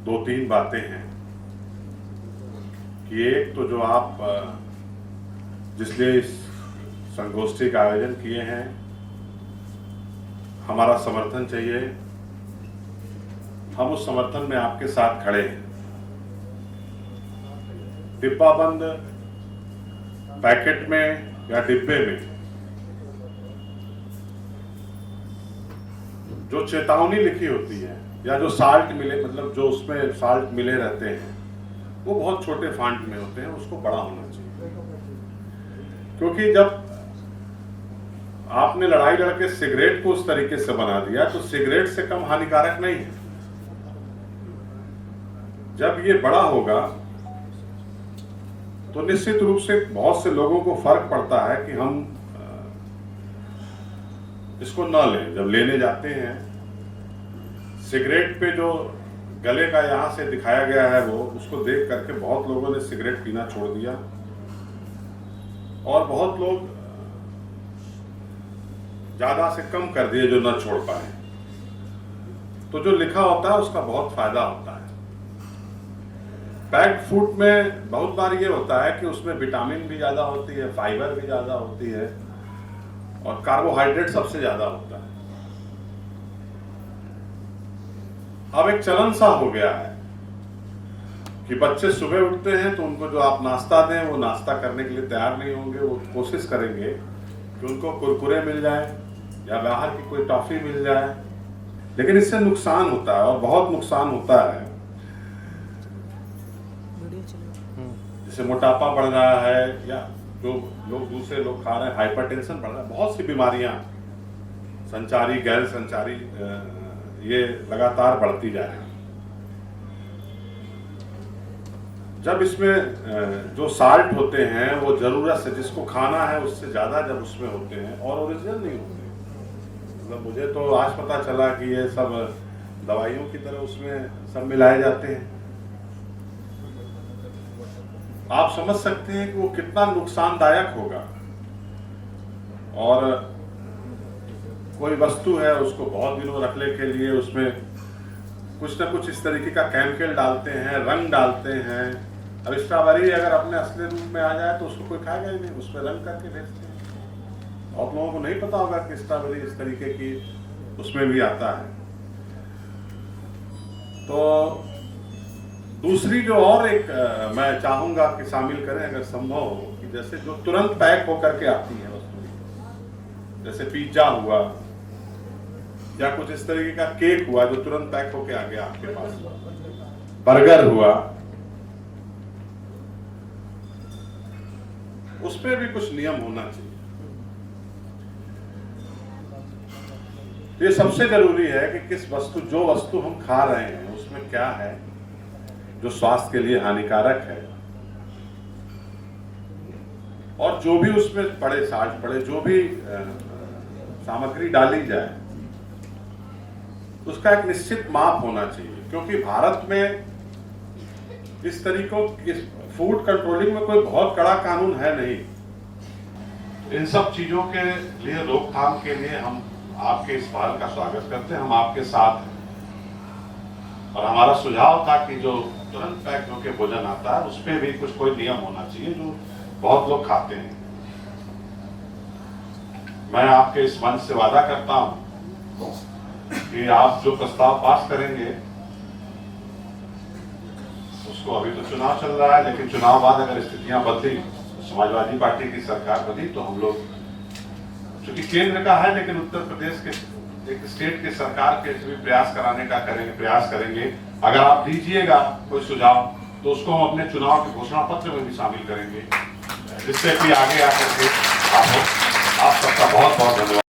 दो तीन बातें हैं कि एक तो जो आप जिसलिए इस संगोष्ठी का आयोजन किए हैं, हमारा समर्थन चाहिए। हम उस समर्थन में आपके साथ खड़े हैं। डिब्बा बंद पैकेट में या डिब्बे में जो चेतावनी लिखी होती है या जो साल्ट मिले, मतलब जो उसमें साल्ट मिले रहते हैं, वो बहुत छोटे फॉन्ट में होते हैं। उसको बड़ा होना चाहिए, क्योंकि जब आपने लड़ाई लड़के सिगरेट को उस तरीके से बना दिया तो सिगरेट से कम हानिकारक नहीं है। जब ये बड़ा होगा तो निश्चित रूप से बहुत से लोगों को फर्क पड़ता है कि हम इसको न लें। जब लेने जाते हैं, सिगरेट पे जो गले का यहां से दिखाया गया है वो, उसको देख करके बहुत लोगों ने सिगरेट पीना छोड़ दिया और बहुत लोग ज्यादा से कम कर दिए जो न छोड़ पाए। तो जो लिखा होता है उसका बहुत फायदा होता है। पैक्ड फूड में बहुत बार ये होता है कि उसमें विटामिन भी ज्यादा होती है, फाइबर भी ज्यादा होती है और कार्बोहाइड्रेट सबसे ज्यादा होता है। अब एक चलन सा हो गया है कि बच्चे सुबह उठते हैं तो उनको जो आप नाश्ता दें वो नाश्ता करने के लिए तैयार नहीं होंगे। वो कोशिश करेंगे कि उनको कुरकुरे मिल जाए या बाहर की कोई टॉफी मिल जाए, लेकिन इससे नुकसान होता है और बहुत नुकसान होता है। जैसे मोटापा बढ़ रहा है या जो लोग दूसरे लोग खा रहे हैं, हाइपरटेंशन बढ़ रहा है, बहुत सी बीमारियां संचारी गैर संचारी ये लगातार बढ़ती जा रही है। जब इसमें जो साल्ट होते हैं वो जरूरत से जिसको खाना है उससे ज्यादा जब उसमें होते हैं और ओरिजिनल नहीं होते। मतलब मुझे तो आज पता चला कि ये सब दवाइयों की तरह उसमें सब मिलाए जाते हैं। आप समझ सकते हैं कि वो कितना नुकसानदायक होगा। और कोई वस्तु है उसको बहुत दिनों रखने के लिए उसमें कुछ ना कुछ इस तरीके का केमिकल डालते हैं, रंग डालते हैं। अब स्ट्रॉबेरी अगर अपने असली रूप में आ जाए तो उसको कोई खाएगा ही नहीं, उसमें रंग करके भेजते हैं। आप लोगों को नहीं पता होगा कि स्ट्रॉबेरी इस तरीके की उसमें भी आता है। तो दूसरी जो और एक मैं चाहूंगा कि शामिल करें अगर संभव हो, कि जैसे जो तुरंत पैक होकर के आती है वस्तु, जैसे पिज्जा हुआ या कुछ इस तरीके का केक हुआ जो तुरंत पैक होके आ गया आपके पास, बर्गर हुआ, उस पर भी कुछ नियम होना चाहिए। ये सबसे जरूरी है कि किस वस्तु, जो वस्तु हम खा रहे हैं उसमें क्या है जो स्वास्थ्य के लिए हानिकारक है, और जो भी उसमें पड़े, साल्ट पड़े, जो भी सामग्री डाली जाए उसका एक निश्चित माप होना चाहिए। क्योंकि भारत में इस तरीकों की फूड कंट्रोलिंग में कोई बहुत कड़ा कानून है नहीं। इन सब चीजों के लिए रोकथाम के लिए हम आपके इस पहल का स्वागत करते हैं। हम आपके साथ हैं और हमारा सुझाव था कि जो तुरंत पैक होकर भोजन आता है उस पर भी कुछ कोई नियम होना चाहिए जो बहुत लोग खाते हैं। मैं आपके इस मंच से वादा करता हूं कि आप जो प्रस्ताव पास करेंगे उसको, अभी तो चुनाव चल रहा है लेकिन चुनाव बाद अगर स्थितियां बदली, समाजवादी पार्टी की सरकार बनी, तो हम लोग चूंकि केंद्र का है लेकिन उत्तर प्रदेश के एक स्टेट की सरकार के भी प्रयास कराने का प्रयास करेंगे। अगर आप दीजिएगा कोई सुझाव तो उसको हम अपने चुनाव के घोषणा पत्र में भी शामिल करेंगे, जिससे कि आगे आकर के आप सबका बहुत बहुत धन्यवाद।